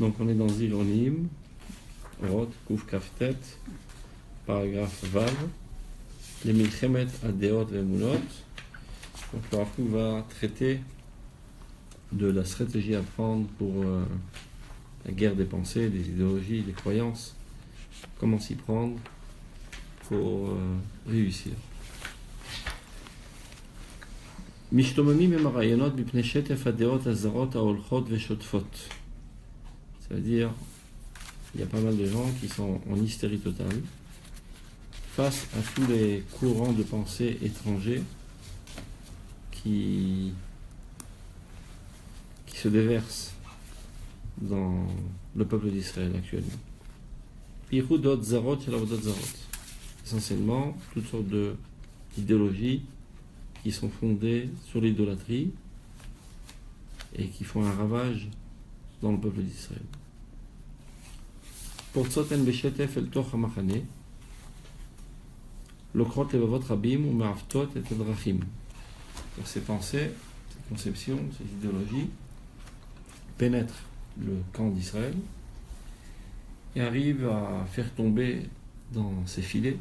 Donc on est dans Zironim, Rot, Kouf Kaftet, paragraphe Vav, les Milchemet Adeot Vemunot. Donc le Rav Kook va traiter de la stratégie à prendre pour la guerre des pensées, des idéologies, des croyances. Comment s'y prendre pour réussir. Mishtomamim em harayonot mipnei shetef hadeot hazarot haolchot veshotfot. Ça veut dire, il y a pas mal de gens qui sont en hystérie totale face à tous les courants de pensée étrangers qui se déversent dans le peuple d'Israël actuellement. Irudot zarot yalavodot zarot. Essentiellement, toutes sortes d'idéologies qui sont fondées sur l'idolâtrie et qui font un ravage dans le peuple d'Israël. Portzot en beshetef el toch hamachane, lokrot levavot rabim ou me'avtot et adrachim. Ces pensées, ces conceptions, ces idéologies pénètrent le camp d'Israël et arrivent à faire tomber dans ces filets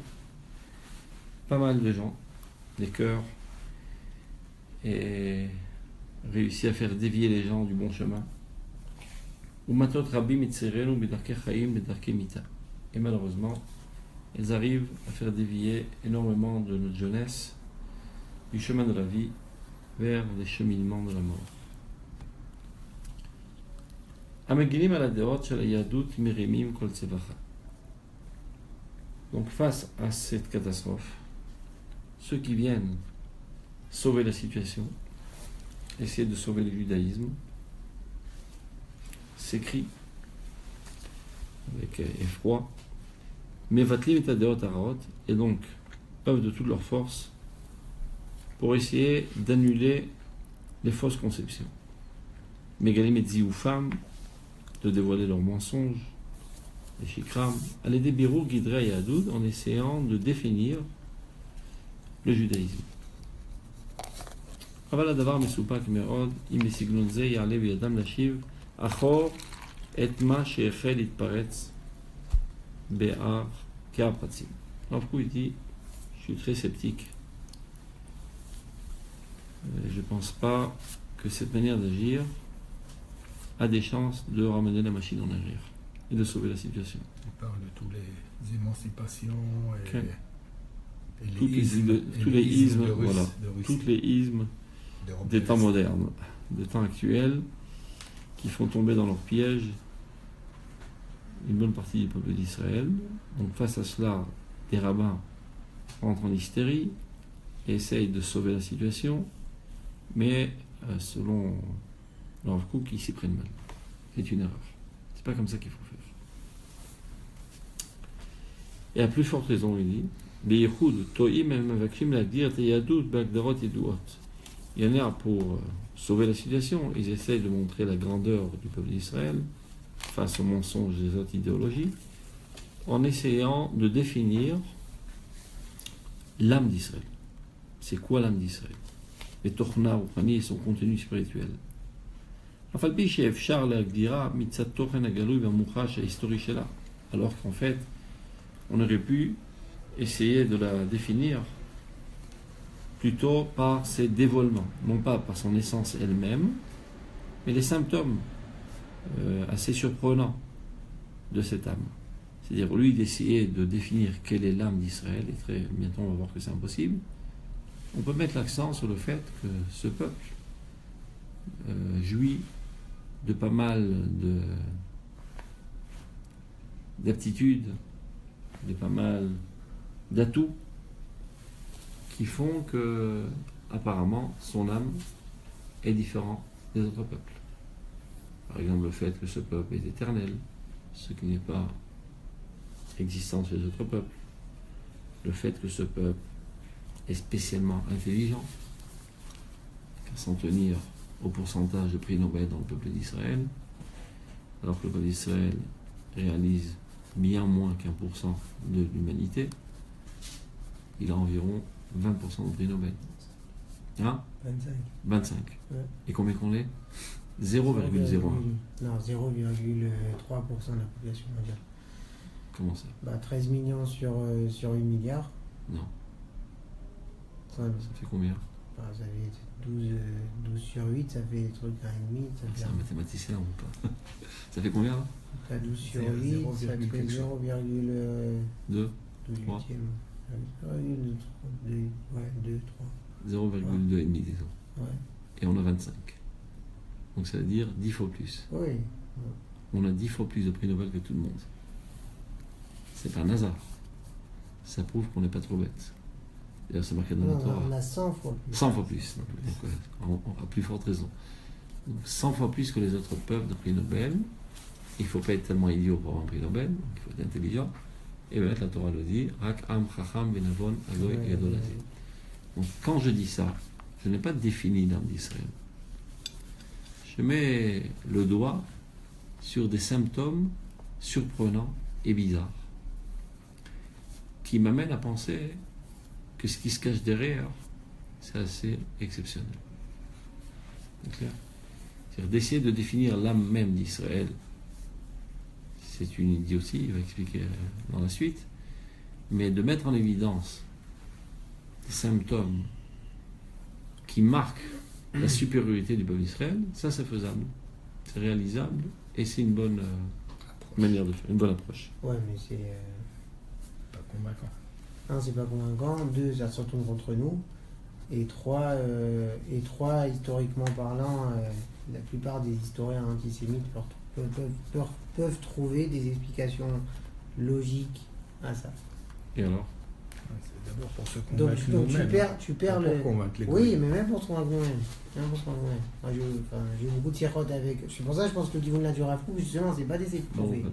pas mal de gens, des cœurs, et réussit à faire dévier les gens du bon chemin. Et malheureusement, elles arrivent à faire dévier énormément de notre jeunesse du chemin de la vie vers les cheminements de la mort. Donc face à cette catastrophe, ceux qui viennent sauver la situation, essayer de sauver le judaïsme, s'écrit avec effroi, Mevatlim et Adeot Araot, et donc œuvrent de toute leur force pour essayer d'annuler les fausses conceptions. Megalim et Zioufam, de dévoiler leurs mensonges, les Shikram, à l'aider Birou, Guidrei et Adoud, en essayant de définir le judaïsme. אבל הדבר מסופק מאוד אם בסגנון זה יעלה בידם להשיב אחור את מה שהחל להתפרץ בהר כהר פרצים. Alors pourquoi il dit, je suis très sceptique. Je ne pense pas que cette manière d'agir a des chances de ramener la machine en arrière et de sauver la situation. Il parle de tous les émancipations et, okay. Et tous les ismes, voilà, tous les ismes des temps modernes, des temps actuels, qui font tomber dans leur piège une bonne partie du peuple d'Israël. Donc face à cela, des rabbins entrent en hystérie et essayent de sauver la situation, mais selon le Rav Kook, ils s'y prennent mal. C'est une erreur. C'est pas comme ça qu'il faut faire. Et à plus forte raison, il dit, il y en a pour sauver la situation, ils essayent de montrer la grandeur du peuple d'Israël face aux mensonges des autres idéologies, en essayant de définir l'âme d'Israël. C'est quoi l'âme d'Israël? Les tochna rouhani et son contenu spirituel. Alors qu'en fait, on aurait pu essayer de la définir plutôt par ses dévoilements, non pas par son essence elle-même, mais les symptômes assez surprenants de cette âme. C'est-à-dire, au lieu d'essayer de définir quelle est l'âme d'Israël, et très bientôt on va voir que c'est impossible, on peut mettre l'accent sur le fait que ce peuple jouit de pas mal d'aptitudes, de pas mal d'atouts qui font que, apparemment, son âme est différente des autres peuples. Par exemple, le fait que ce peuple est éternel, ce qui n'est pas existant chez les autres peuples. Le fait que ce peuple est spécialement intelligent, qu'à s'en tenir au pourcentage de prix Nobel dans le peuple d'Israël, alors que le peuple d'Israël réalise bien moins qu'1% de l'humanité, il a environ 20% de prix Nobel. Hein? 25. 25. Ouais. Et combien qu'on est? 0,01. Non, 0,3% de la population mondiale. Comment ça? 13 millions sur 8 milliards. Non. Ça, Ça fait combien? ça fait 12 sur 8, ça fait des trucs à 1,5. C'est un mathématicien ou pas? Ça fait combien là? 12 sur 8, 0, ça fait quelque chose. 0,2. 2, 3. 2, 3. 0,2,5 disons. Ouais. Et on a 25. Donc ça veut dire 10 fois plus. Oui. On a 10 fois plus de prix Nobel que tout le monde. C'est pas un hasard. Ça prouve qu'on n'est pas trop bête. D'ailleurs, c'est marqué dans Non, la Torah. on a 100 fois plus. 100 fois plus. Donc, on a plus forte raison. Donc, 100 fois plus que les autres peuples de prix Nobel. Il ne faut pas être tellement idiot pour avoir un prix Nobel. Donc, il faut être intelligent. Et bien, la Torah le dit. Rak am chacham benavon agoy Ouais, gadol hazeh. Donc, quand je dis ça, je n'ai pas défini l'âme d'Israël. Je mets le doigt sur des symptômes surprenants et bizarres qui m'amènent à penser que ce qui se cache derrière, c'est assez exceptionnel. C'est clair? C'est-à-dire d'essayer de définir l'âme même d'Israël, c'est une idiotie, il va expliquer dans la suite, mais de mettre en évidence des symptômes qui marquent la supériorité du peuple d'Israël, ça c'est faisable, c'est réalisable, et c'est une bonne manière de faire, une bonne approche. Ouais, mais c'est. Pas convaincant. Un, c'est pas convaincant. Deux, ça se retourne contre nous. Et trois, historiquement parlant, la plupart des historiens antisémites peuvent trouver des explications logiques à ça. Et alors? Ouais, c'est d'abord pour se Donc convaincre tu nous-mêmes. perds Pas le. pour convaincre les Oui, goyim. mais même pour se convaincre nous-mêmes. Même pour se convaincre nous-mêmes. Moi, j'ai eu beaucoup de sirotes avec. C'est pour ça que je pense que le Kivun du Rav Kook, justement, c'est pas d'essayer de prouver.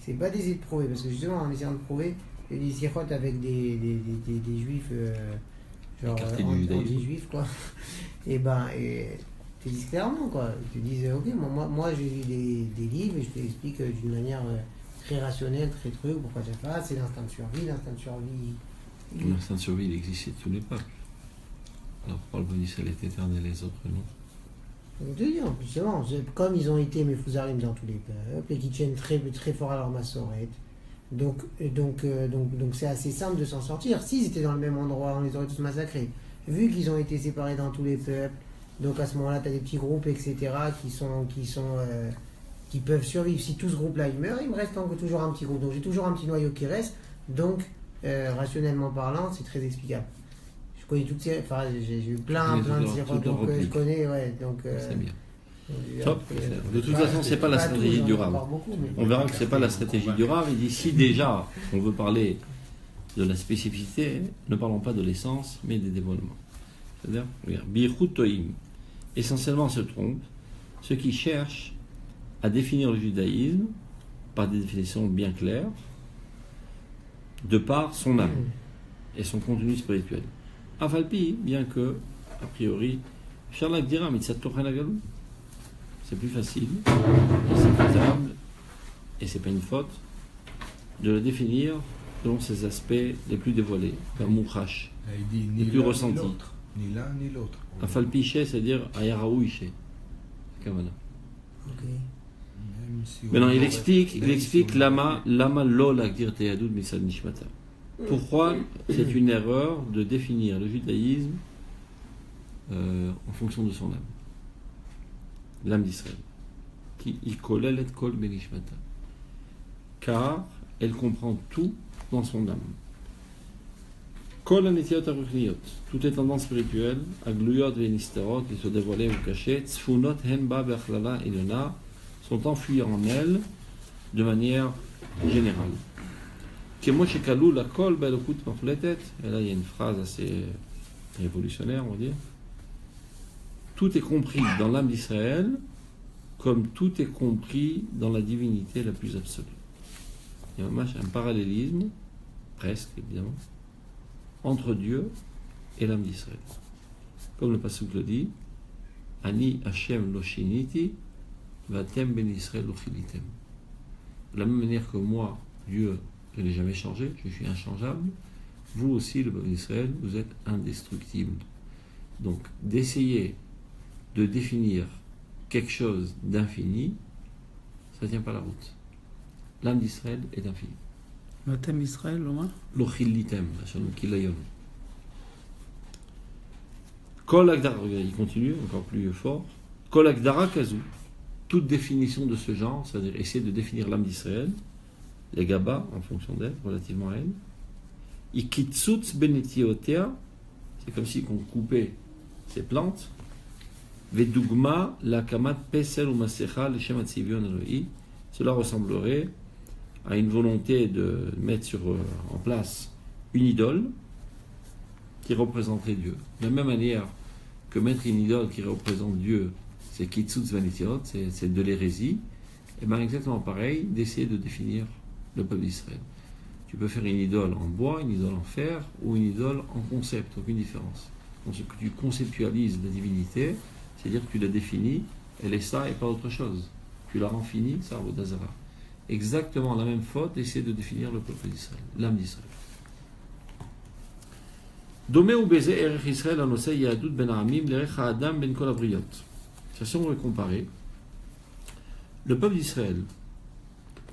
C'est pas d'essayer de prouver, parce que justement, en essayant de prouver, il y a des sirotes avec des juifs, genre Écartés du judaïsme. anti-juifs, quoi. Et te disent clairement, quoi. Ils te disent, ok, moi j'ai lu des livres et je t'explique d'une manière très rationnelle, très truc, pourquoi j'ai fait ça, c'est l'instinct de survie. L'instinct de survie, il existe chez tous les peuples. Alors pourquoi le bon Israël est éternel et les autres non? Je veux te dire, justement, comme ils ont été Mefouzarim dans tous les peuples et qui tiennent très, très fort à leur massorette, donc c'est assez simple de s'en sortir. S'ils étaient dans le même endroit, on les aurait tous massacrés. Vu qu'ils ont été séparés dans tous les peuples, donc à ce moment-là, tu as des petits groupes, etc., qui peuvent survivre. Si tout ce groupe-là il meurt, il me reste encore toujours un petit groupe. Donc j'ai toujours un petit noyau qui reste. Donc, rationnellement parlant, c'est très explicable. Je connais toutes ces. Enfin, j'ai eu plein de sirotes, donc je connais, ouais. Donc, c'est bien. Top. De toute façon, c'est pas la stratégie du Rav. On verra que c'est pas la stratégie du Rav. Il dit si déjà on veut parler de la spécificité, ne parlons pas de l'essence, mais des dévoilements. C'est-à-dire, regarde, Birchut Toim, essentiellement se trompe ceux qui cherchent à définir le judaïsme par des définitions bien claires, de par son âme et son contenu spirituel. Afalpi, bien que, a priori, Charlak dira Mitzat Tochen Agalou, c'est plus facile, et c'est faisable, et c'est pas une faute, de le définir selon ses aspects les plus dévoilés, comme Mouchash, Là, il dit les ni plus l'un ni ressentis. l'autre. Ni l'un ni l'autre. Afalpiché, c'est-à-dire Ayaraouiché. Kavana. Ok. Même si Maintenant, on il aurait- explique même si on lama aurait- lo lagdir teyadud misad nishmata. Pourquoi c'est une erreur de définir le judaïsme en fonction de son âme, l'âme d'Israël, qui ikolelet kol benishmata, car elle comprend tout dans son âme. Kol anetiot aruchniyot, toutes les tendances spirituelles, agluyot venisterot, qui se dévoilent ou cachées, tzfunot henba bechlala ilona, sont enfuies en elle de manière générale. Kemo shekalou la kol belokut mafletet, et là il y a une phrase assez révolutionnaire, on va dire. Tout est compris dans l'âme d'Israël comme tout est compris dans la divinité la plus absolue. Il y a un parallélisme, presque évidemment, entre Dieu et l'âme d'Israël. Comme le pasuk le dit, Ani Hashem lo shiniti, vatem ben Israël lo chilitem. De la même manière que moi, Dieu, je n'ai jamais changé, je suis inchangeable, vous aussi, le peuple d'Israël, vous êtes indestructible. Donc, d'essayer de définir quelque chose d'infini, ça ne tient pas la route. L'âme d'Israël est infinie. Matem Israël, Loma? L'ochilitem, kilayonu. Kol agdara, il continue encore plus fort. Kol agdara kazu. Toute définition de ce genre, c'est-à-dire essayer de définir l'âme d'Israël, les gabas en fonction d'elle, relativement à elle. Ikitsutz benetiotea, c'est comme si on coupait ces plantes. Vedugma la kamat pesel ou masecha le shem atzivion Eloi. Cela ressemblerait à une volonté de mettre en place une idole qui représenterait Dieu. De la même manière que mettre une idole qui représente Dieu, c'est kitsutz benetiot, c'est de l'hérésie, et bien exactement pareil, d'essayer de définir le peuple d'Israël. Tu peux faire une idole en bois, une idole en fer, ou une idole en concept, aucune différence. Donc ce que tu conceptualises la divinité, c'est-à-dire que tu la définis, elle est ça et pas autre chose. Tu la rends finie, ça vaut d'Azara. Exactement la même faute d'essayer de définir le peuple d'Israël, l'âme d'Israël. Domé ou baiser erech Israël anosei yahadut ben aramim l'erech ha'adam ben kol habriyot. Si on veut comparer, le peuple d'Israël,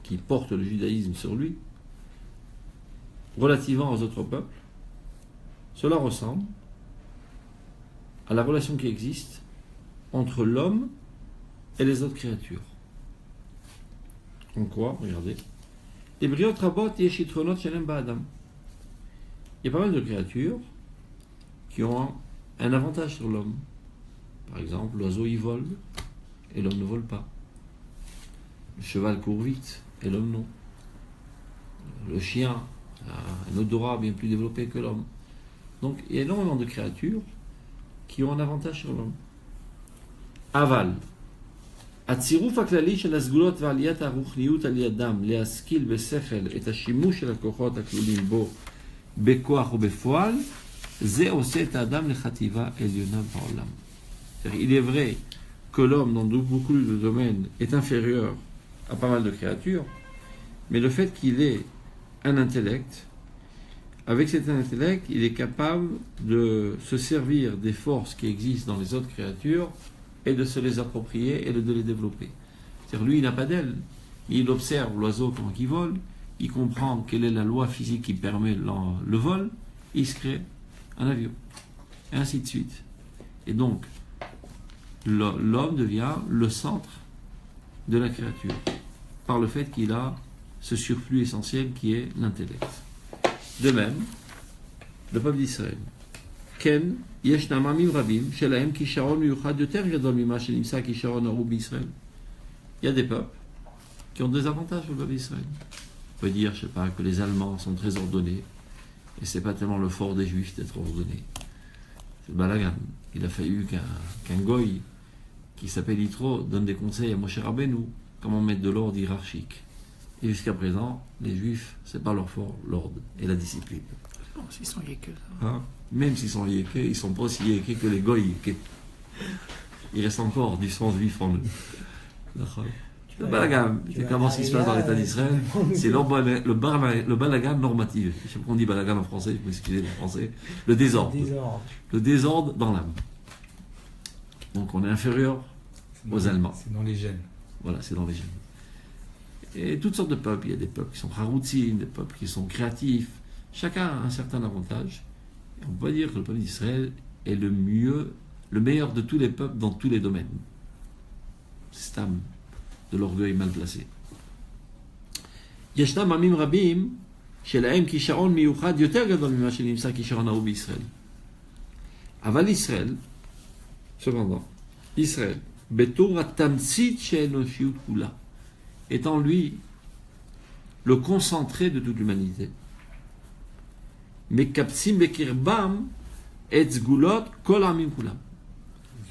qui porte le judaïsme sur lui, relativement aux autres peuples, cela ressemble à la relation qui existe entre l'homme et les autres créatures. En quoi? Regardez. Les briot rabot yeshitronot shelem ba'adam. Il y a pas mal de créatures qui ont un avantage sur l'homme. Par exemple, l'oiseau y vole et l'homme ne vole pas. Le cheval court vite et l'homme non. Le chien a un odorat bien plus développé que l'homme. Donc il y a énormément de créatures qui ont un avantage sur l'homme. Aval. הצירוף הכללי של הסגולות ועליית הרוחניות על ידם להשכיל בשכל את השימוש של הכוחות הכלולים בו בכוח ובפועל, זה עושה את האדם לחטיבה עליונה בעולם. Il est vrai que l'homme dans beaucoup de domaines est inférieur à pas mal de créatures, mais le fait qu'il ait un intellect, avec cet intellect, il est capable de se servir des forces qui existent dans les autres créatures et de se les approprier et de les développer. C'est-à-dire, lui, il n'a pas d'aile. Il observe l'oiseau quand il vole, il comprend quelle est la loi physique qui permet le vol, il se crée un avion. Et ainsi de suite. Et donc, l'homme devient le centre de la créature, par le fait qu'il a ce surplus essentiel qui est l'intellect. De même, le peuple d'Israël. Ken, ישנם עמים רבים שלהם כישרון מיוחד יותר גדול ממה שנמצא כישרון הרוב בישראל. Il y a des peuples qui ont des avantages au peuple d'Israël. On peut dire, je sais pas, que les Allemands sont très ordonnés, et c'est pas tellement le fort des Juifs d'être ordonnés. C'est le balagan. Il a fallu qu'un goy qui s'appelle Yitro donne des conseils à Moshe Rabbeinu comment mettre de l'ordre hiérarchique. Et jusqu'à présent, les Juifs, c'est pas leur fort, l'ordre et la discipline. Non, s'ils sont yékés. Hein? Même s'ils sont yékés, ils sont pas aussi yékés que les goy yékés. Il reste encore du sang juif en eux. Le balagan, c'est comment ce qui se passe dans l'État d'Israël, c'est le balagan normatif. Je sais pas qu'on dit balagan en français, je peux excuser en français. Le désordre. Le désordre dans l'âme. Donc on est inférieur aux Allemands. C'est dans les gènes. Voilà, c'est dans les gènes. Et toutes sortes de peuples. Il y a des peuples qui sont haroutzim, des peuples qui sont créatifs. Chacun a un certain avantage. Et on peut dire que le peuple d'Israël est le meilleur de tous les peuples dans tous les domaines. C'est âme de l'orgueil mal placé. ישנם עמים רבים שלהם כישרון מיוחד יותר גדול ממה שנמצא כישרון ההוא בישראל. אבל ישראל, cependant, Israël, בתור התמצית של האנושיות כולה, étant lui le concentré de toute l'humanité. מקבצים בקרבם את סגולות כל העמים כולם.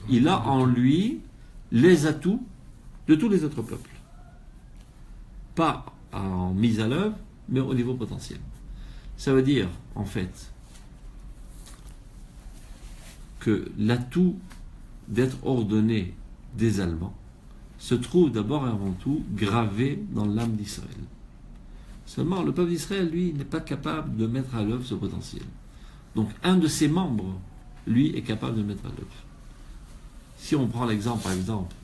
Il a en lui les atouts de tous les autres peuples. Pas en mise à l'œuvre, mais au niveau potentiel. Ça veut dire, en fait, que l'atout d'être ordonné des Allemands se trouve d'abord et avant tout gravé dans l'âme d'Israël. Seulement, le peuple d'Israël, lui, n'est pas capable de mettre à l'œuvre ce potentiel. Donc, un de ses membres, lui, est capable de le mettre à l'œuvre. Si on prend l'exemple, par exemple,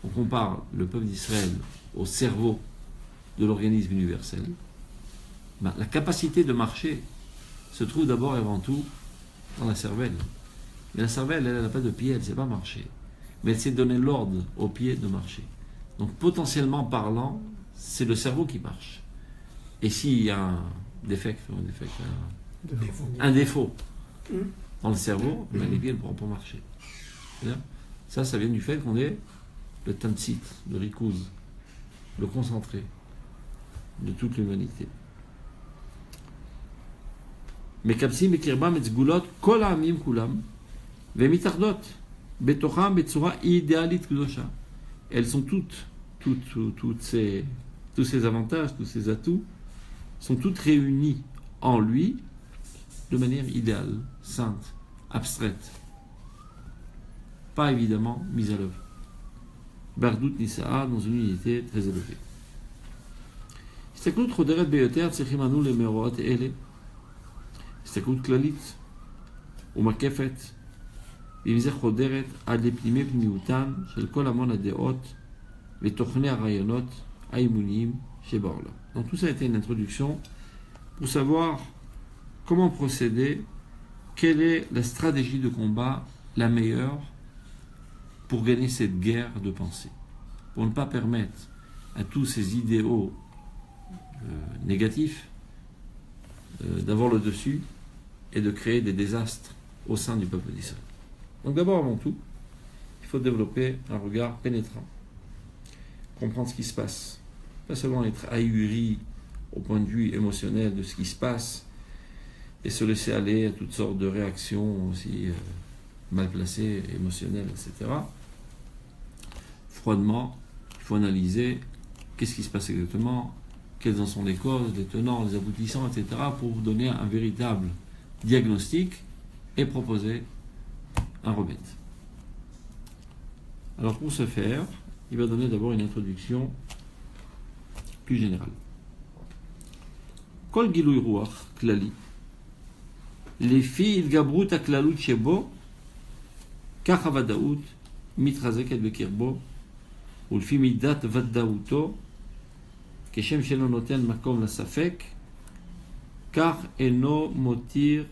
on compare le peuple d'Israël au cerveau de l'organisme universel, ben, la capacité de marcher se trouve d'abord et avant tout dans la cervelle. Mais la cervelle, elle n'a pas de pied, elle ne sait pas marcher. Mais elle sait donner l'ordre aux pieds de marcher. Donc potentiellement parlant, c'est le cerveau qui marche. Et s'il y a un défaut dans le cerveau, ben, les pieds ne pourront pas marcher. C'est-à-dire, ça vient du fait qu'on est le tamtsit, le rikouz, le concentré de toute l'humanité. מקבצים בקרבם את סגולות כל העמים כולם, והן מתאחדות בתוכם בצורה אידיאלית קדושה. Elles sont tous ces avantages, tous ces atouts, sont toutes réunies en lui de manière idéale, sainte, abstraite. Pas évidemment mise à l'œuvre. Bardout Nisa'a, dans une unité très élevée. הסתכלות חודרת ביותר צריכים אנו למאורעות אלה. הסתכלות כללית ומקפת, ועם זה חודרת עד לפנימי פנימיותן של כל המון הדעות ותוכני הרעיונות האימוניים שבעולם. Donc tout ça a été une introduction pour savoir comment procéder, quelle est la stratégie de combat la meilleure pour gagner cette guerre de pensée, pour ne pas permettre à tous ces idéaux négatifs d'avoir le dessus et de créer des désastres au sein du peuple d'Israël. Donc d'abord avant tout, il faut développer un regard pénétrant, comprendre ce qui se passe, pas seulement être ahuri au point de vue émotionnel de ce qui se passe et se laisser aller à toutes sortes de réactions aussi mal placées, émotionnelles, etc. Froidement, il faut analyser qu'est-ce qui se passe exactement, quelles en sont les causes, les tenants, les aboutissants, etc. pour vous donner un véritable diagnostic et proposer un remède. Alors pour ce faire, il va donner d'abord une introduction plus générale. Kol gilui ruach klali, לפי התגברות הכללות שבו, כך הוודאות מתחזקת בקרבו, ולפי מידת ודאותו, כשם שאינו נותן מקום לספק, כך אינו מוותר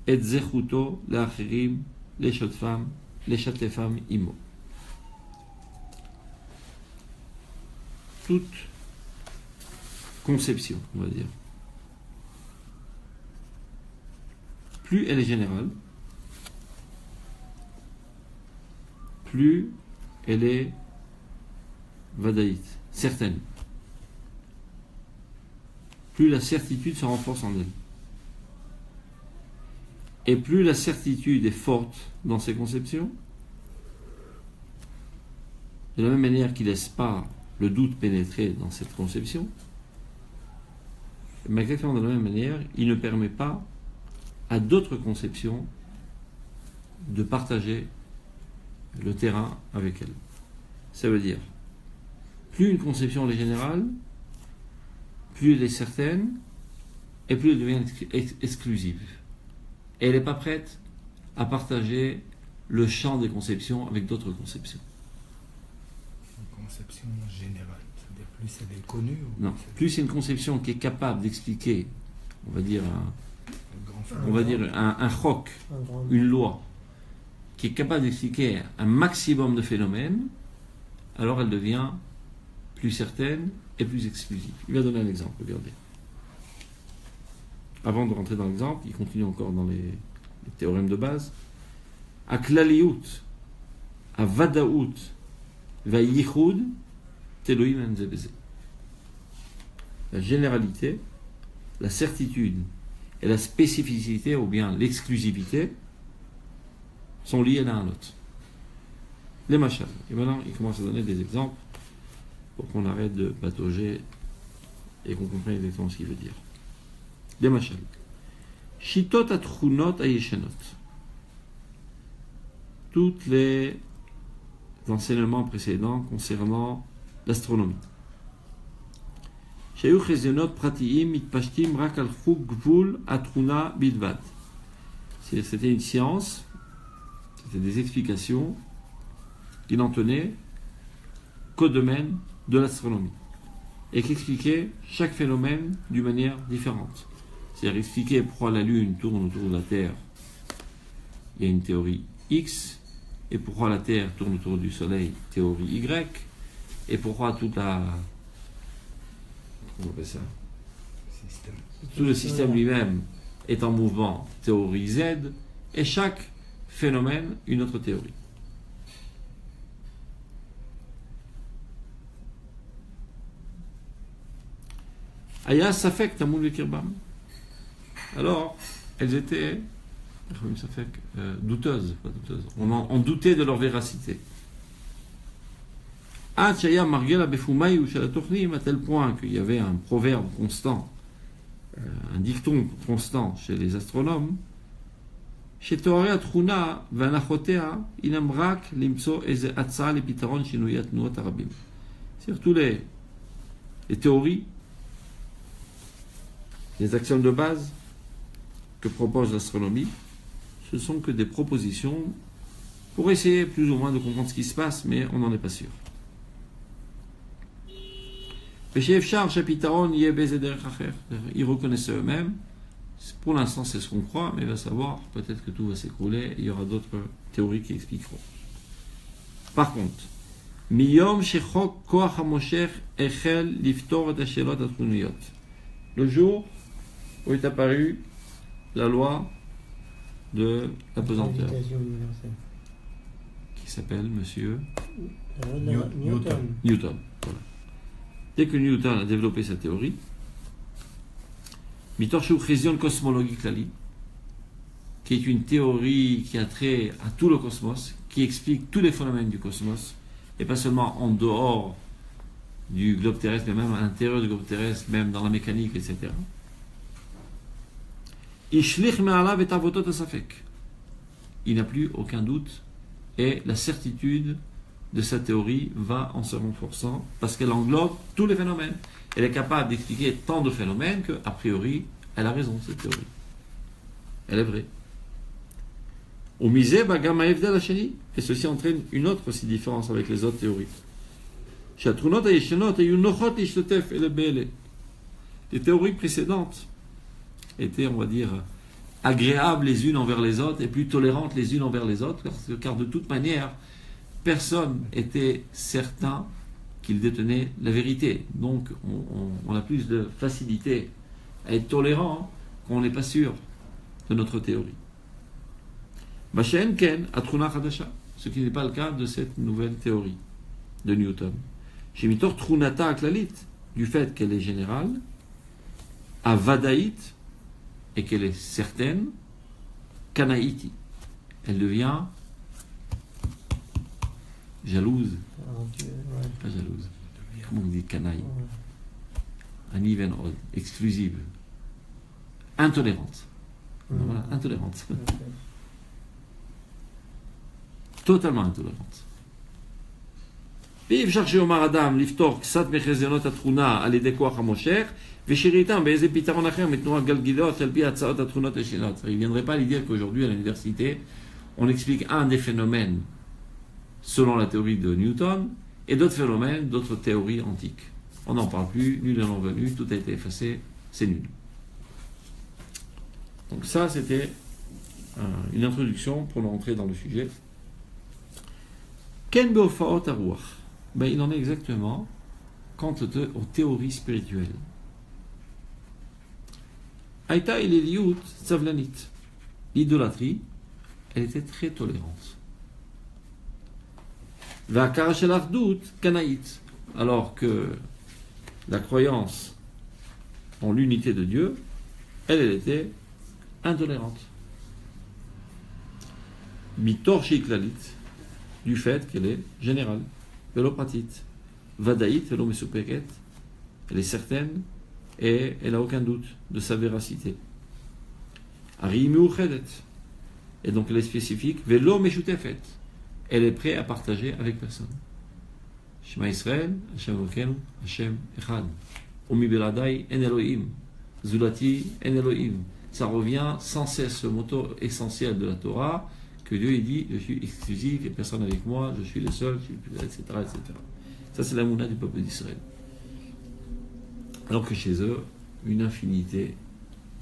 את זכותו לאחרים לשתפם עמו. Toute conception, on va dire, plus elle est générale, plus elle est vadaïte, certaine. Plus la certitude se renforce en elle. Et plus la certitude est forte dans ses conceptions, de la même manière qu'il ne laisse pas le doute pénétrer dans cette conception, mais exactement de la même manière, il ne permet pas à d'autres conceptions de partager le terrain avec elle. Ça veut dire, plus une conception est générale, plus elle est certaine, et plus elle devient exclusive. Et elle n'est pas prête à partager le champ des conceptions avec d'autres conceptions. Une conception générale, c'est-à-dire plus elle est connue Non, plus c'est une conception qui est capable d'expliquer, on va dire un chok, une loi, qui est capable d'expliquer un maximum de phénomènes, alors elle devient plus certaine et plus exclusive. Il va donner un exemple, regardez. Avant de rentrer dans l'exemple, il continue encore dans les théorèmes de base. A klaliut, a vadaout, va yichud, teloim enzebeze. La généralité, la certitude et la spécificité, ou bien l'exclusivité, sont liées l'un à l'autre. Les machals. Et maintenant, il commence à donner des exemples pour qu'on arrête de patauger et qu'on comprenne exactement ce qu'il veut dire. Les machals. Shitot atchunot ayeshenot. Tous les enseignements précédents concernant l'astronomie. שהיו חזיונות פרטיים מתפשטים רק על חוג גבול התכונה בלבד. C'était une science, c'était des explications qui n'en tenaient qu'au domaine de l'astronomie et qui expliquaient chaque phénomène d'une manière différente. C'est-à-dire expliquer pourquoi la Lune tourne autour de la Terre, il y a une théorie X, et pourquoi la Terre tourne autour du Soleil, théorie Y, et pourquoi toute la... Comment on appelle ça ? Système. Tout le système lui-même est en mouvement, théorie Z, et chaque phénomène, une autre théorie. Aya Safek Tamoul Vekirbam. Alors, elles étaient douteuses, pas douteuses. On doutait de leur véracité. À tel point qu'il y avait un proverbe constant, un dicton constant chez les astronomes, chez Théoria Truna, Vanachotea, Inamrak, Limso, Eze Atsa, les Pitaron, Shinuyat, Nuot, Arabim. C'est-à-dire tous les théories, les actions de base que propose l'astronomie, ce sont que des propositions pour essayer plus ou moins de comprendre ce qui se passe, mais on n'en est pas sûr. Ils reconnaissaient eux-mêmes, pour l'instant c'est ce qu'on croit, mais il va savoir, peut-être que tout va s'écrouler, et il y aura d'autres théories qui expliqueront. Par contre, le jour où est apparue la loi de la pesanteur, Gravitation universelle. qui s'appelle Monsieur Newton. Newton. Voilà. Dès que Newton a développé sa théorie, Mitorshu Chrésion cosmologique Lali, qui est une théorie qui a trait à tout le cosmos, qui explique tous les phénomènes du cosmos, et pas seulement en dehors du globe terrestre, mais même à l'intérieur du globe terrestre, même dans la mécanique, etc. Ishlich me'alav et avotot asafek. Il n'a plus aucun doute, et la certitude de sa théorie va en se renforçant, parce qu'elle englobe tous les phénomènes. Elle est capable d'expliquer tant de phénomènes que, a priori, elle a raison, cette théorie. Elle est vraie. Au misé, bagam ha'evdel hasheni, et ceci entraîne une autre aussi différence avec les autres théories. Shatrunot ha'yeshenot hayu nochot l'ishtetef ele be'ele. Les théories précédentes étaient, on va dire, agréables les unes envers les autres et plus tolérantes les unes envers les autres, car de toute manière, personne n'était certain qu'il détenait la vérité. Donc, on a plus de facilité à être tolérant qu'on n'est pas sûr de notre théorie. Mashen ken atruna chadasha, ce qui n'est pas le cas de cette nouvelle théorie de Newton. Shemitor trunata aklalit, du fait qu'elle est générale, avadaït, et qu'elle est certaine, kanaïti. Elle devient jalouse. Pas jalouse. Comment on dit canaille? Aniven od, exclusive. Intolérante. Voilà, intolérante. Totalement intolérante. ואי אפשר שיאמר אדם לפתור קצת מחזיונות התכונה על ידי כוח המושך ושאריתם באיזה פתרון אחר מתנועה גלגיליות על פי הצעות התכונות הישנות. Il ne viendrait pas l'idée qu'aujourd'hui à l'université on explique un des phénomènes selon la théorie de Newton et d'autres phénomènes, d'autres théories antiques. On n'en parle plus, nul n'en est venu, tout a été effacé, c'est nul. Donc ça c'était une introduction pour rentrer dans le sujet. Ken beofaot aruach. Ben, il en est exactement quant aux théories spirituelles. Aïta et l'Eliut Savlanit. L'idolâtrie, elle était très tolérante. Vakar Shelavdout Kanaït. Alors que la croyance en l'unité de Dieu, elle était intolérante. Mitor Shiklalit, du fait qu'elle est générale. Velopratit. Vadaït, velomesupeket. Elle est certaine et elle n'a aucun doute de sa véracité. Arimeuchedet. Et donc elle est spécifique. Velomeshutefet. Elle est prête à partager avec personne. Shema Israël, Hashem Elokeinu, Hashem Echad. Omi beladai en Elohim. Zulati en Elohim. ça revient sans cesse le moteur essentiel de la Torah, que Dieu il dit, je suis exclusif, il n'y a personne avec moi, je suis le seul, etc., etc. Ça, c'est la mouna du peuple d'Israël. Alors que chez eux, une infinité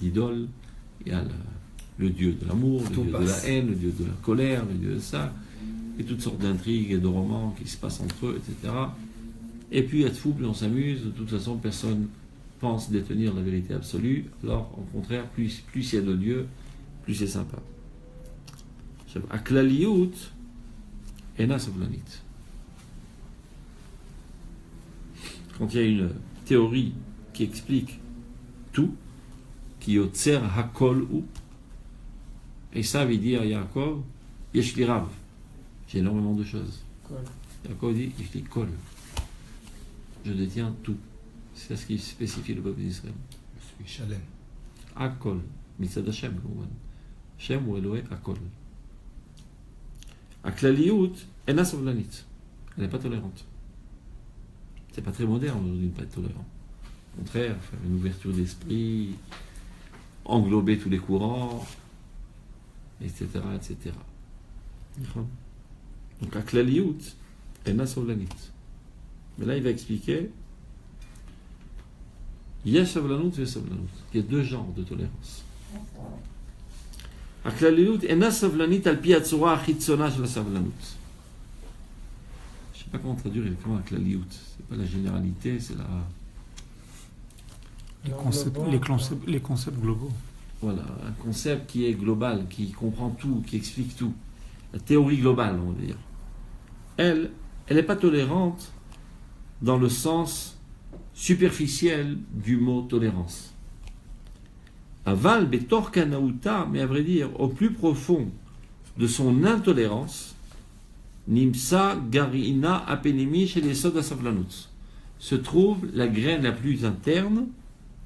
d'idoles. Il y a le dieu de l'amour, le Tout dieu de passe. la haine, le dieu de la colère, le dieu de ça, et toutes sortes d'intrigues et de romans qui se passent entre eux, etc. Et puis, à fou, plus on s'amuse, de toute façon, personne pense détenir la vérité absolue. Alors, au contraire, plus il y a de Dieu, plus c'est sympa. Aklaliout, ena savlanit. Quand il y a une théorie qui explique tout, qui yotzer hakol ou, et ça veut dire Yaakov, yesh li rav, j'ai énormément de choses. Quoi. Yaakov dit yesh li kol, je détiens tout. C'est ce qui spécifie le peuple d'Israël. Je suis Shalem. Hakol, mitzad Hashem, כמובן. Hashem ou Eloé hakol. Aklaliout, ena savlanit. Elle n'est pas tolérante. C'est pas très moderne aujourd'hui de ne pas être tolérant. Au contraire, faire une ouverture d'esprit, englober tous les courants, etc., etc. Donc, Aklaliout, ena savlanit. Mais là, il va expliquer Yesh savlanut ve savlanut. Il y a deux genres de tolérance. הכלליות אינה סבלנית על פי הצורה החיצונה של הסבלנות. Je ne sais pas comment traduire exactement הכלליות. C'est pas la généralité, c'est la... Les concepts globaux. Voilà, un concept qui est global, qui comprend tout, qui explique tout. La théorie globale, on va dire. Elle n'est pas tolérante dans le sens superficiel du mot tolérance. Aval betor kanaouta, mais à vrai dire, au plus profond de son intolérance, nimsa garina apenimi chez les sodas savlanut, se trouve la graine la plus interne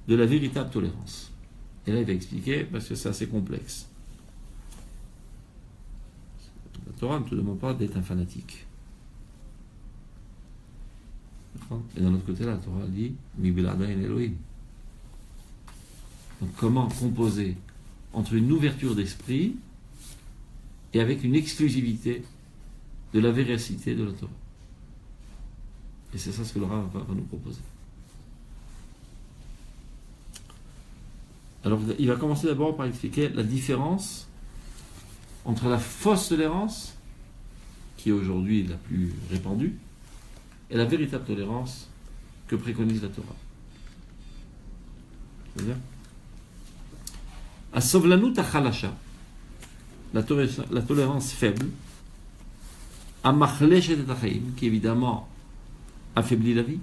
de la véritable tolérance. Et là, il va expliquer, parce que c'est assez complexe. La Torah ne te demande pas d'être un fanatique. Et d'un autre côté, la Torah dit Mi bilada en Elohim. Donc, comment composer entre une ouverture d'esprit et avec une exclusivité de la véracité de la Torah. Et c'est ça ce que le Rav va nous proposer. Alors, il va commencer d'abord par expliquer la différence entre la fausse tolérance, qui est aujourd'hui la plus répandue, et la véritable tolérance que préconise la Torah. C'est-à-dire Asovlanut achalasha, la tolérance faible, amachleshet et achaim, qui évidemment affaiblit la vie,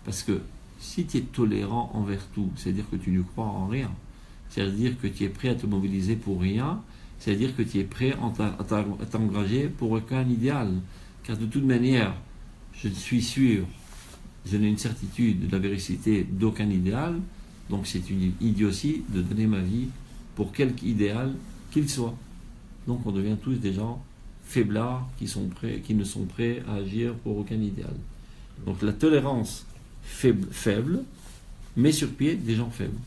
parce que si tu es tolérant envers tout, c'est-à-dire que tu ne crois en rien, c'est-à-dire que tu es prêt à te mobiliser pour rien, c'est-à-dire que tu es prêt à t'engager pour aucun idéal, car de toute manière, je suis sûr, je n'ai une certitude de la véracité d'aucun idéal, donc c'est une idiotie de donner ma vie pour quelque idéal qu'il soit. Donc on devient tous des gens faiblards qui ne sont prêts à agir pour aucun idéal. Donc la tolérance faible met sur pied des gens faibles,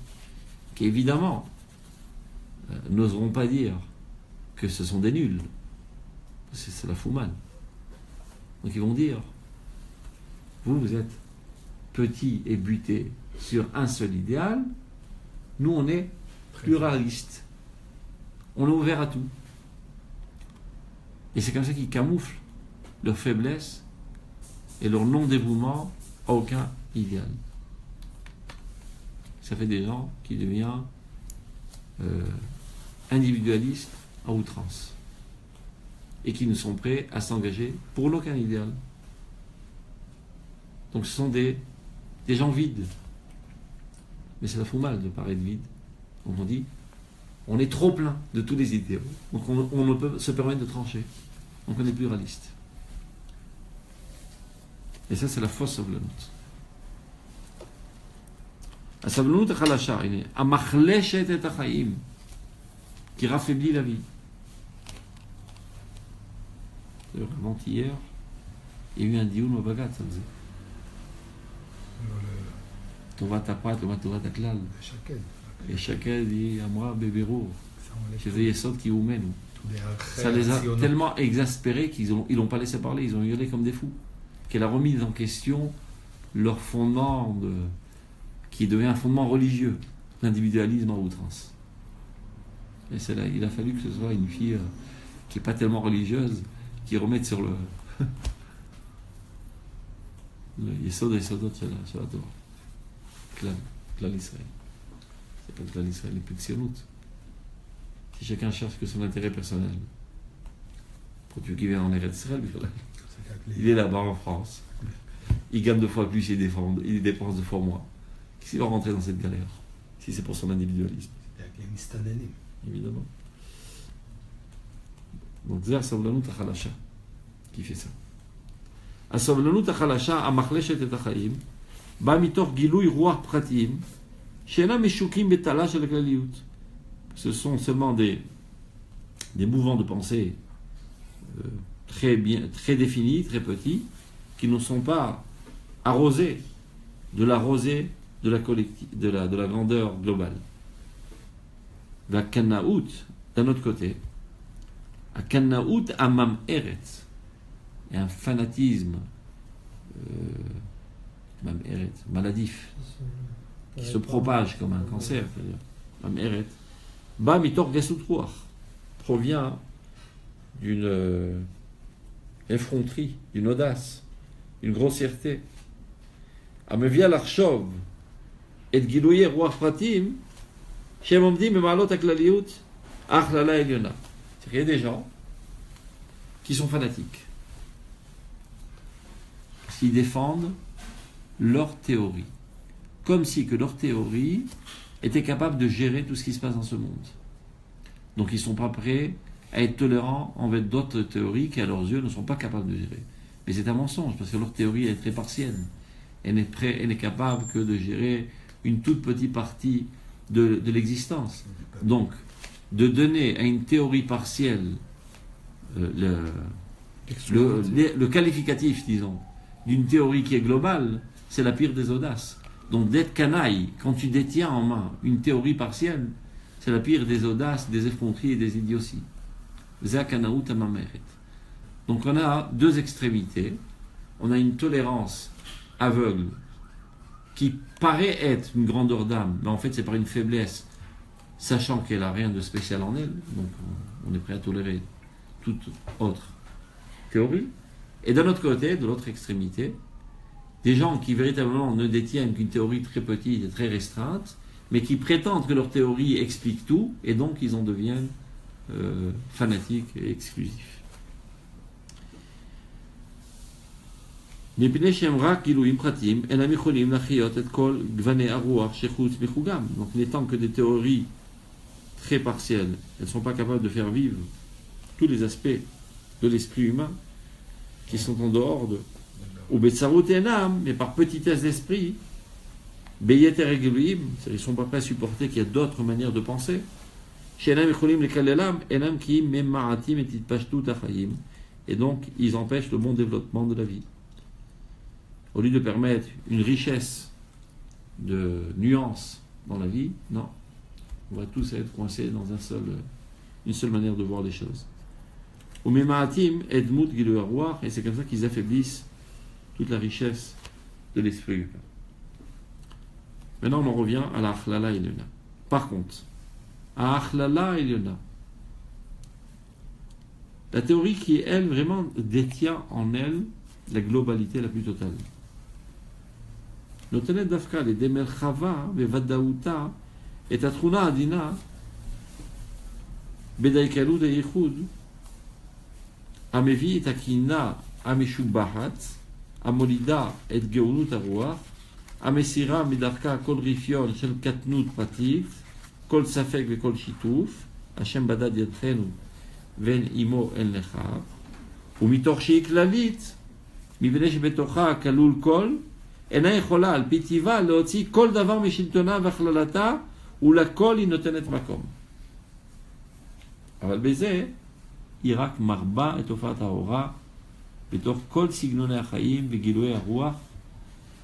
qui évidemment n'oseront pas dire que ce sont des nuls, parce que ça la fout mal. Donc ils vont dire, vous êtes petits et butés sur un seul idéal, nous on est pluralistes, on est ouvert à tout. Et c'est comme ça qu'ils camouflent leur faiblesse et leur non-dévouement à aucun idéal. Ça fait des gens qui deviennent individualistes à outrance et qui ne sont prêts à s'engager pour aucun idéal. Donc ce sont des gens vides. Mais ça fout mal de paraître vide. Donc on dit, on est trop plein de tous les idéaux. Donc on ne peut se permettre de trancher. Donc on est pluraliste. Et ça c'est la fausse savlanut. La savlanut chalasha, amachleshet et achaim, qui raffaiblit la vie. D'ailleurs, avant-hier, il y a eu un dioun au Bagat, ça faisait. Tovat aprat, Tovat taklal. Shaken. Et chacun dit à moi, bébé roux, Ça, on laisse c'est des Yesod qui vous mènent. tous les Ça les a réactions. tellement exaspérés qu'ils l'ont pas laissé parler, ils ont hurlé comme des fous. Qu'elle a remis en question leur fondement, qui devient un fondement religieux, l'individualisme en outrance. Et c'est là, il a fallu que ce soit une fille qui n'est pas tellement religieuse, qui remette sur le Yesod et Yesodot sur la Torah. Klal Israël. C'est pas Klal Israël, les Pixionout. Si chacun cherche que son intérêt personnel, pour Dieu qui vient en Eretz Israël, il est là-bas en France. Il gagne 2 fois plus, il dépense 2 fois moins. Qu'est-ce qu'il va rentrer dans cette galère si c'est pour son individualisme? Avec les Mistadanim. Évidemment. Donc, c'est Asavlanut Achalasha qui fait ça. Asavlanut Achalasha Amachleshet et Achaim, Ba Mitor Gilui Ruach Pratim, Shena Meshukim Betala Shel Klaliyut. Ce sont seulement des mouvements de pensée très définis, très petits, qui ne sont pas arrosés de la rosée de la grandeur globale. La Kannaout, d'un autre côté, à Kannaout Amam Eretz, et un fanatisme Mam Eretz, maladif, qui se propage comme un cancer, c'est-à-dire Mam Eretz, Ba Mitor Gasut Ruach, provient d'une effronterie, d'une audace, d'une grossièreté. Amevia l'Archov et Gilouye Ruach Pratim, Shem Omdim et Ma'alot Aklaliyut, Achlala Eliona. C'est qu'il y a des gens qui sont fanatiques, qui défendent leur théorie, comme si que leur théorie était capable de gérer tout ce qui se passe dans ce monde. Donc ils ne sont pas prêts à être tolérants envers d'autres théories qui, à leurs yeux, ne sont pas capables de gérer. Mais c'est un mensonge, parce que leur théorie est très partielle. Elle n'est capable que de gérer une toute petite partie de l'existence. Donc, de donner à une théorie partielle le qualificatif, disons, d'une théorie qui est globale, c'est la pire des audaces. Donc, d'être canaille, quand tu détiens en main une théorie partielle, c'est la pire des audaces, des effronteries et des idioties. Donc on a 2 extrémités. On a une tolérance aveugle qui paraît être une grandeur d'âme, mais en fait c'est par une faiblesse, sachant qu'elle n'a rien de spécial en elle, donc on est prêt à tolérer toute autre théorie. Et d'un autre côté, de l'autre extrémité, des gens qui véritablement ne détiennent qu'une théorie très petite et très restreinte, mais qui prétendent que leur théorie explique tout, et donc ils en deviennent fanatiques et exclusifs. Donc n'étant que des théories très partielles, elles ne sont pas capables de faire vivre tous les aspects de l'esprit humain qui sont en dehors de ou mais par petitesse d'esprit, ils ne sont pas prêts à supporter qu'il y a d'autres manières de penser. Et donc, ils empêchent le bon développement de la vie. Au lieu de permettre une richesse de nuances dans la vie, non. On va tous être coincés dans une seule manière de voir les choses. Et c'est comme ça qu'ils affaiblissent toute la richesse de l'esprit humain. Maintenant, on en revient à la Achlala Eliona. Par contre, à Achlala Eliona, la théorie qui, elle, vraiment détient en elle la globalité la plus totale. Notenet dafka le demerchava bevadaouta et atruna adina bedaikalut eichud amevi et akina ameshubahat amolida et geunut aruach המסירה מדרכה כל רפיון של קטנות פרטית, כל ספק וכל שיתוף, השם בדד ידכנו ואין עמו אין לך, ומתוך שהיא כללית, מפני שבתוכה כלול כל, אינה יכולה על פי טבעה להוציא כל דבר משלטונה והכללתה, ולכל היא נותנת מקום. אבל בזה היא רק מרבה את תופעת ההוראה, בתוך כל סגנוני החיים וגילויי הרוח,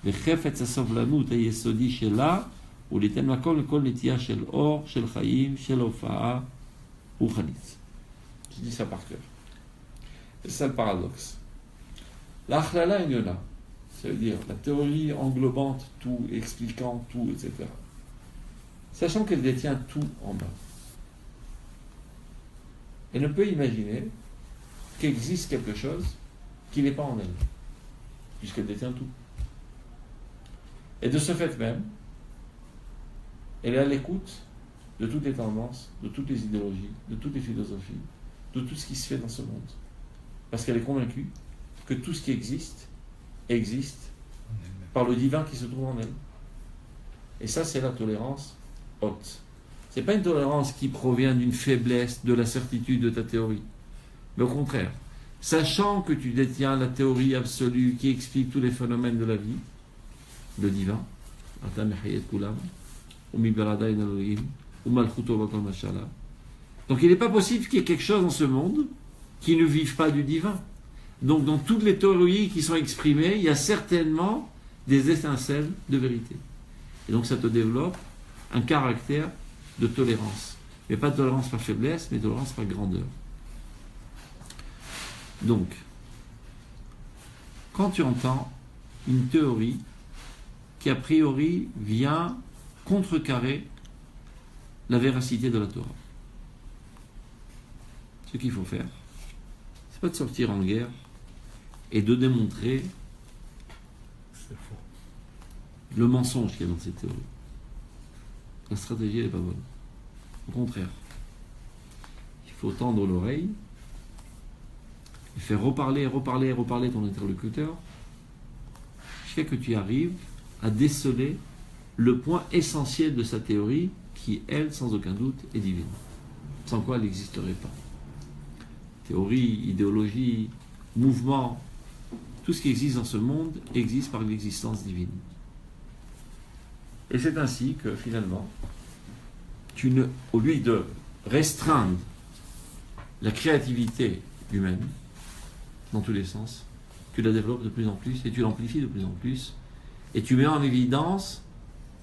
וחפץ הסובלנות היסודי שלה וליתן מקום לכל נטייה של אור, של חיים, של הופעה רוחנית. Je dis ça par cœur. C'est ça le paradoxe. L'Akhlala Inyona, ça veut dire la théorie englobante tout, expliquant tout, etc. Sachant qu'elle détient tout en bas. Elle ne peut imaginer qu'existe quelque chose qui n'est pas en elle, puisqu'elle détient tout. Et de ce fait même, elle est à l'écoute de toutes les tendances, de toutes les idéologies, de toutes les philosophies, de tout ce qui se fait dans ce monde. Parce qu'elle est convaincue que tout ce qui existe, existe par le divin qui se trouve en elle. Et ça, c'est la tolérance haute. Ce n'est pas une tolérance qui provient d'une faiblesse de la certitude de ta théorie. Mais au contraire, sachant que tu détiens la théorie absolue qui explique tous les phénomènes de la vie, le divin, donc il n'est pas possible qu'il y ait quelque chose dans ce monde qui ne vive pas du divin. Donc dans toutes les théories qui sont exprimées, il y a certainement des étincelles de vérité. Et donc ça te développe un caractère de tolérance. Mais pas de tolérance par faiblesse, mais de tolérance par grandeur. Donc, quand tu entends une théorie qui a priori vient contrecarrer la véracité de la Torah, ce qu'il faut faire, c'est pas de sortir en guerre et de démontrer le mensonge qu'il y a dans cette théorie. La stratégie, elle n'est pas bonne. Au contraire, il faut tendre l'oreille et faire reparler ton interlocuteur jusqu'à que tu arrives à déceler le point essentiel de sa théorie qui, elle, sans aucun doute, est divine. Sans quoi elle n'existerait pas. Théorie, idéologie, mouvement, tout ce qui existe dans ce monde existe par l'existence divine. Et c'est ainsi que finalement, au lieu de restreindre la créativité humaine, dans tous les sens, tu la développes de plus en plus et tu l'amplifies de plus en plus et tu mets en évidence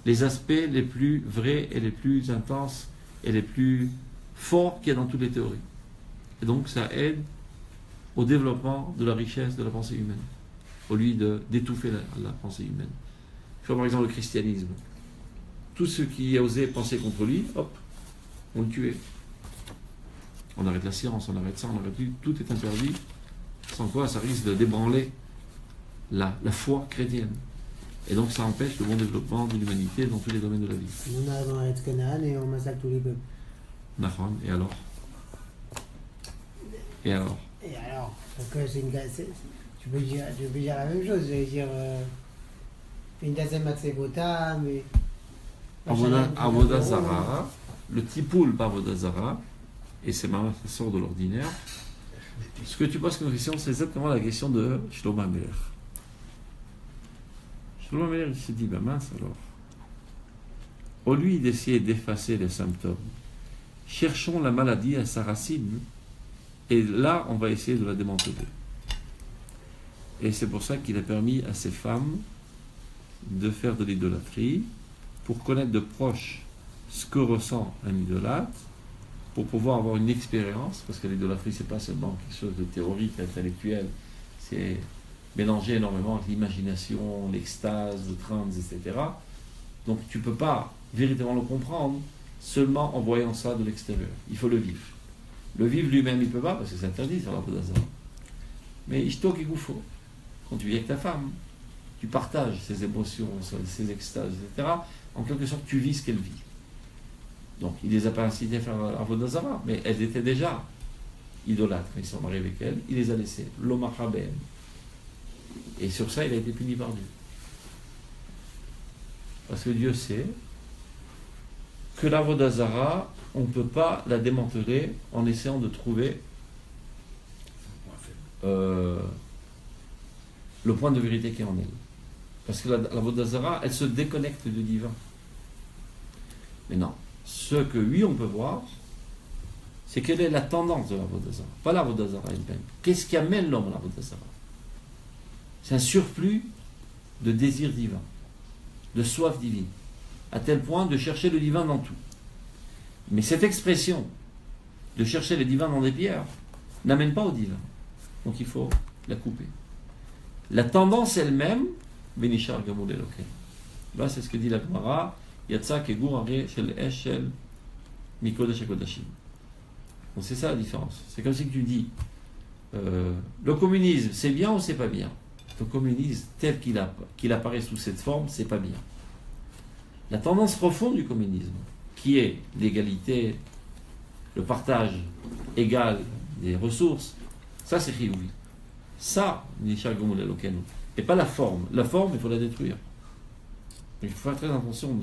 les aspects les plus vrais et les plus intenses et les plus forts qu'il y a dans toutes les théories. Et donc ça aide au développement de la richesse de la pensée humaine, au lieu d'étouffer la pensée humaine. Je vois par exemple le christianisme. Tous ceux qui osaient penser contre lui, hop, on le tuait. On arrête la science, on arrête ça, on arrête tout est interdit. Sans quoi ça risque de débranler la foi chrétienne. Et donc ça empêche le bon développement de l'humanité dans tous les domaines de la vie. On arrive dans Eretz Canaan et on massacre tous les peuples. Nahon, et alors Et alors Donc tu peux dire la même chose, je veux dire Pindasem Matsebota, mais Avodah Zara, le tipoul par Avodah Zara, et c'est marrant, ça sort de l'ordinaire. Ce que tu poses comme question, c'est exactement la question de Shlomo Amelech. Shlomo Amelech, il se dit, ben mince alors, au lieu d'essayer d'effacer les symptômes, cherchons la maladie à sa racine, et là, on va essayer de la démanteler. Et c'est pour ça qu'il a permis à ces femmes de faire de l'idolâtrie, pour connaître de proche ce que ressent un idolâtre, pour pouvoir avoir une expérience, parce que l'idolâtrie, c'est pas seulement quelque chose de théorique, intellectuel, c'est mélanger énormément avec l'imagination, l'extase, le trance, etc. Donc tu ne peux pas véritablement le comprendre seulement en voyant ça de l'extérieur. Il faut le vivre. Le vivre lui-même, il ne peut pas, parce que c'est interdit sur la Bodhazara. Mais Ishto Kigufo, quand tu vis avec ta femme, tu partages ses émotions, ses extases, etc. En quelque sorte, tu vis ce qu'elle vit. Donc, il les a pas incités à faire Avodah Zara, mais elles étaient déjà idolâtres. Ils sont mariés avec elle, il les a laissées. L'Omachabem. Et sur ça, il a été puni par Dieu. Parce que Dieu sait que l'Avodah Zara, on ne peut pas la démanteler en essayant de trouver le point de vérité qui est en elle. Parce que l'Avodah Zara, elle se déconnecte du divin. Mais non. Ce que oui, on peut voir, c'est quelle est la tendance de l'Avodah Zara. Pas l'Avodah Zara elle-même. Qu'est-ce qui amène l'homme à l'Avodah Zara? C'est un surplus de désir divin, de soif divine. à tel point de chercher le divin dans tout. Mais cette expression de chercher le divin dans des pierres n'amène pas au divin. Donc il faut la couper. La tendance elle-même, Benishar Gamul Eloken. Là, c'est ce que dit la Gemara, Yatsa Kegur Are Shel Eshel Mikodesh HaKodashim. Donc c'est ça la différence. C'est comme si tu dis le communisme, c'est bien ou c'est pas bien? Le communisme tel qu'il apparaît sous cette forme, c'est pas bien. La tendance profonde du communisme, qui est l'égalité, le partage égal des ressources, ça c'est Chiyuvi. Ça, Nishar Gomul Elokenu. Et pas la forme. La forme, il faut la détruire. Donc, il faut faire très attention.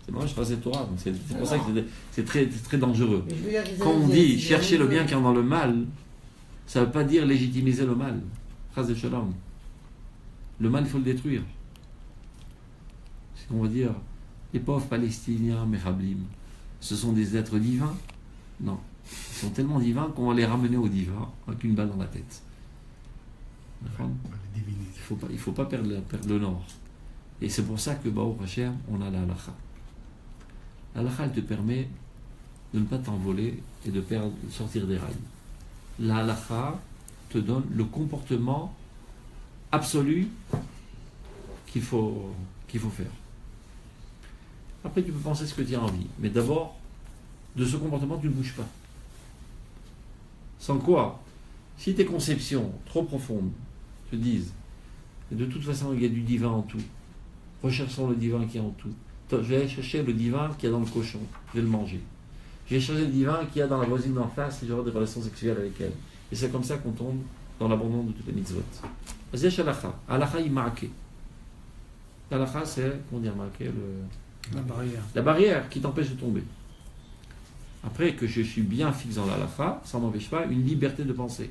C'est moi, je faisais Torah, donc c'est pour ça que c'est très, très dangereux. Quand on dit chercher le bien qui est dans le mal, ça ne veut pas dire légitimiser le mal. Chas de Shalom. Le mal, il faut le détruire. C'est qu'on va dire, les pauvres Palestiniens, Mehablim, ce sont des êtres divins? Non. Ils sont tellement divins qu'on va les ramener au divin avec une balle dans la tête. Il ne faut pas perdre le nord. Et c'est pour ça que, Baruch Hashem, on a la halakha. La halakha, elle te permet de ne pas t'envoler et de sortir des rails. La halakha te donne le comportement absolu qu'il faut faire. Après, tu peux penser ce que tu as envie. Mais d'abord, de ce comportement, tu ne bouges pas. Sans quoi, si tes conceptions trop profondes te disent que de toute façon, il y a du divin en tout, recherchons le divin qui est en tout. Je vais chercher le divin qui est dans le cochon, je vais le manger. Je vais chercher le divin qui est dans la voisine d'en face et j'aurai des relations sexuelles avec elle. Et c'est comme ça qu'on tombe dans l'abandon de toutes les mitzvot. Zesh halakha. Halakha il marqué. Halakha c'est, comment dire, marqué la barrière. La barrière qui t'empêche de tomber. Après que je suis bien fixe dans l'halakha, ça n'empêche pas une liberté de penser.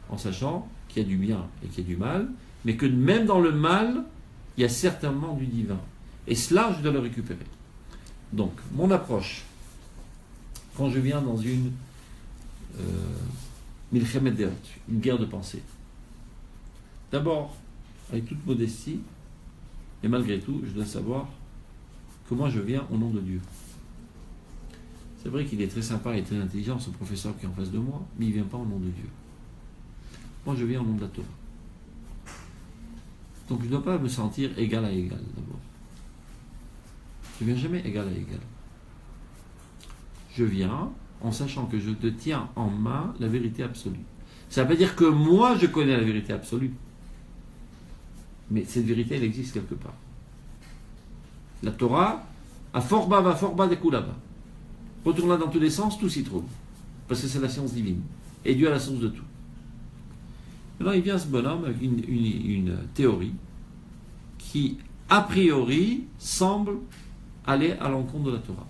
En sachant qu'il y a du bien et qu'il y a du mal, mais que même dans le mal, il y a certainement du divin. Et cela, je dois le récupérer. Donc, mon approche, quand je viens dans une milchemet derut, une guerre de pensée, d'abord, avec toute modestie, et malgré tout, je dois savoir que moi je viens au nom de Dieu. C'est vrai qu'il est très sympa et très intelligent, ce professeur qui est en face de moi, mais il ne vient pas au nom de Dieu. Moi, je viens au nom de la Torah. Donc, je ne dois pas me sentir égal à égal, d'abord. Je ne viens jamais égal à égal. Je viens en sachant que je te tiens en main la vérité absolue. Ça ne veut pas dire que moi, je connais la vérité absolue. Mais cette vérité, elle existe quelque part. La Torah, à fort bas, va fort bas, des coups là-bas. Retourne là dans tous les sens, tout s'y trouve. Parce que c'est la science divine. Et Dieu a la source de tout. Maintenant, il vient ce bonhomme avec une théorie qui, a priori, semble aller à l'encontre de la Torah.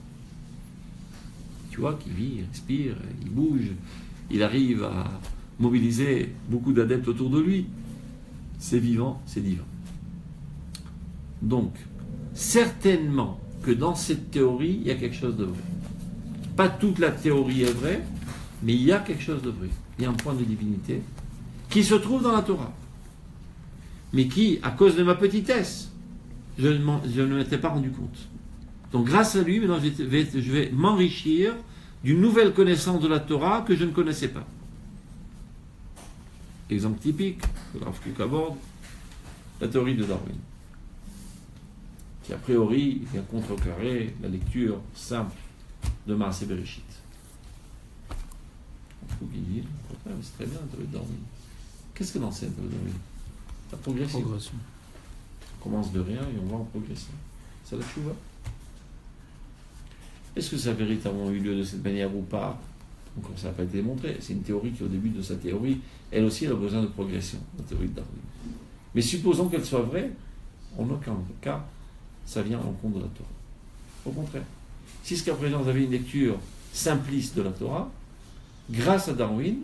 Tu vois, qu'il vit, il respire, il bouge, il arrive à mobiliser beaucoup d'adeptes autour de lui. C'est vivant, c'est divin. Donc, certainement que dans cette théorie, il y a quelque chose de vrai. Pas toute la théorie est vraie, mais il y a quelque chose de vrai. Il y a un point de divinité qui se trouve dans la Torah, mais qui, à cause de ma petitesse, je ne m'étais pas rendu compte. Donc grâce à lui, maintenant je vais m'enrichir d'une nouvelle connaissance de la Torah que je ne connaissais pas. Exemple typique, que Rav Kook aborde, la théorie de Darwin, qui a priori vient contrecarrer la lecture simple de Maaseh Bereshit. Rav Kook dit, c'est très bien la théorie de Darwin. Qu'est-ce que l'enseigne la théorie de Darwin? La progression. On commence de rien et on va en progresser. C'est la tchouva. Est-ce que ça a véritablement eu lieu de cette manière ou pas? Encore ça n'a pas été démontré. C'est une théorie qui, au début de sa théorie, elle aussi, elle a besoin de progression, la théorie de Darwin. Mais supposons qu'elle soit vraie, en aucun cas, ça vient à l'encontre de la Torah. Au contraire. Si jusqu'à présent vous avez une lecture simpliste de la Torah, grâce à Darwin,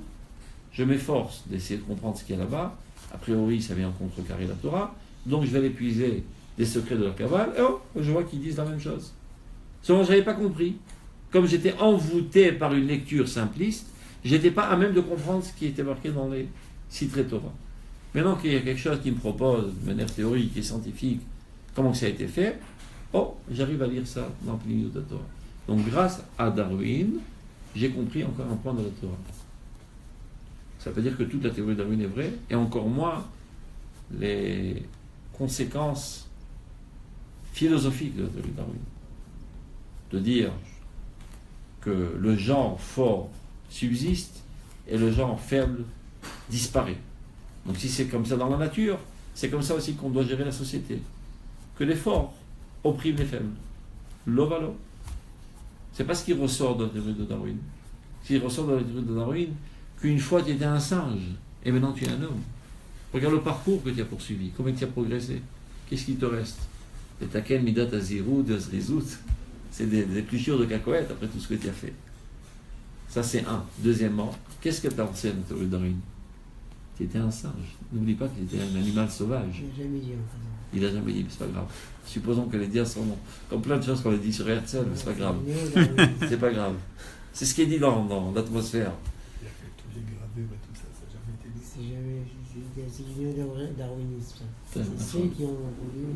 je m'efforce d'essayer de comprendre ce qu'il y a là-bas. A priori, ça vient contrecarrer la Torah. Donc je vais aller puiser des secrets de la Kabbale. Et je vois qu'ils disent la même chose. Seulement, je n'avais pas compris. Comme j'étais envoûté par une lecture simpliste, je n'étais pas à même de comprendre ce qui était marqué dans les citrés Torah. Maintenant qu'il y a quelque chose qui me propose, de manière théorique et scientifique, comment ça a été fait, Oh, j'arrive à lire ça dans Plinio de Torah. Donc grâce à Darwin, j'ai compris encore un point de la Torah. Ça veut pas dire que toute la théorie de Darwin est vraie, et encore moins les conséquences philosophiques de la théorie de Darwin. De dire que le genre fort subsiste et le genre faible disparaît. Donc si c'est comme ça dans la nature, c'est comme ça aussi qu'on doit gérer la société. Que les forts oppriment les faibles. L'ovalo. C'est pas ce qui ressort de la théorie de Darwin. Ce qui ressort de la théorie de Darwin, qu'une fois tu étais un singe, et maintenant tu es un homme. Regarde le parcours que tu as poursuivi, comment tu as progressé. Qu'est-ce qui te reste? Et t'as quel midat à zirou, de zrizout? C'est des épluchures de cacahuètes après tout ce que tu as fait. Ça c'est un. Deuxièmement, qu'est-ce que t'as enseigné la théorie de Darwin? Tu étais un singe. N'oublie pas que tu étais un animal sauvage. Je l'ai jamais dit. Il n'a jamais dit, mais c'est pas grave. Supposons que les dias sont bons. Comme plein de choses qu'on a dit sur Herzl, mais c'est pas grave. C'est pas grave. C'est ce qui est dit dans l'atmosphère. Il a fait tous les gravures et tout ça, ça n'a jamais été dit. C'est du néo-darwinisme. C'est C'est ceux qui ont voulu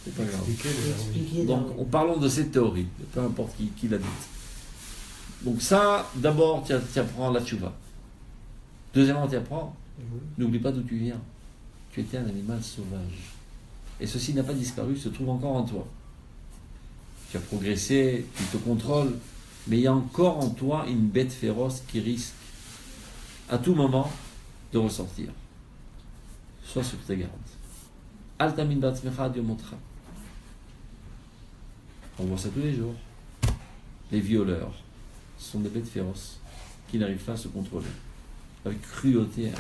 C'est pas grave. Expliquez le Darwin. expliquer Donc, parlons de cette théorie, peu importe qui l'a dite. Donc ça, d'abord, tu apprends la tchouva. Deuxièmement, tu apprends, n'oublie pas d'où tu viens. Tu étais un animal sauvage. Et ceci n'a pas disparu, se trouve encore en toi. Tu as progressé, tu te contrôles, mais il y a encore en toi une bête féroce qui risque à tout moment de ressortir. Sois sur tes gardes. Altamin batzmecha, Dieu montra. On voit ça tous les jours. Les violeurs sont des bêtes féroces qui n'arrivent pas à se contrôler. Avec cruauté.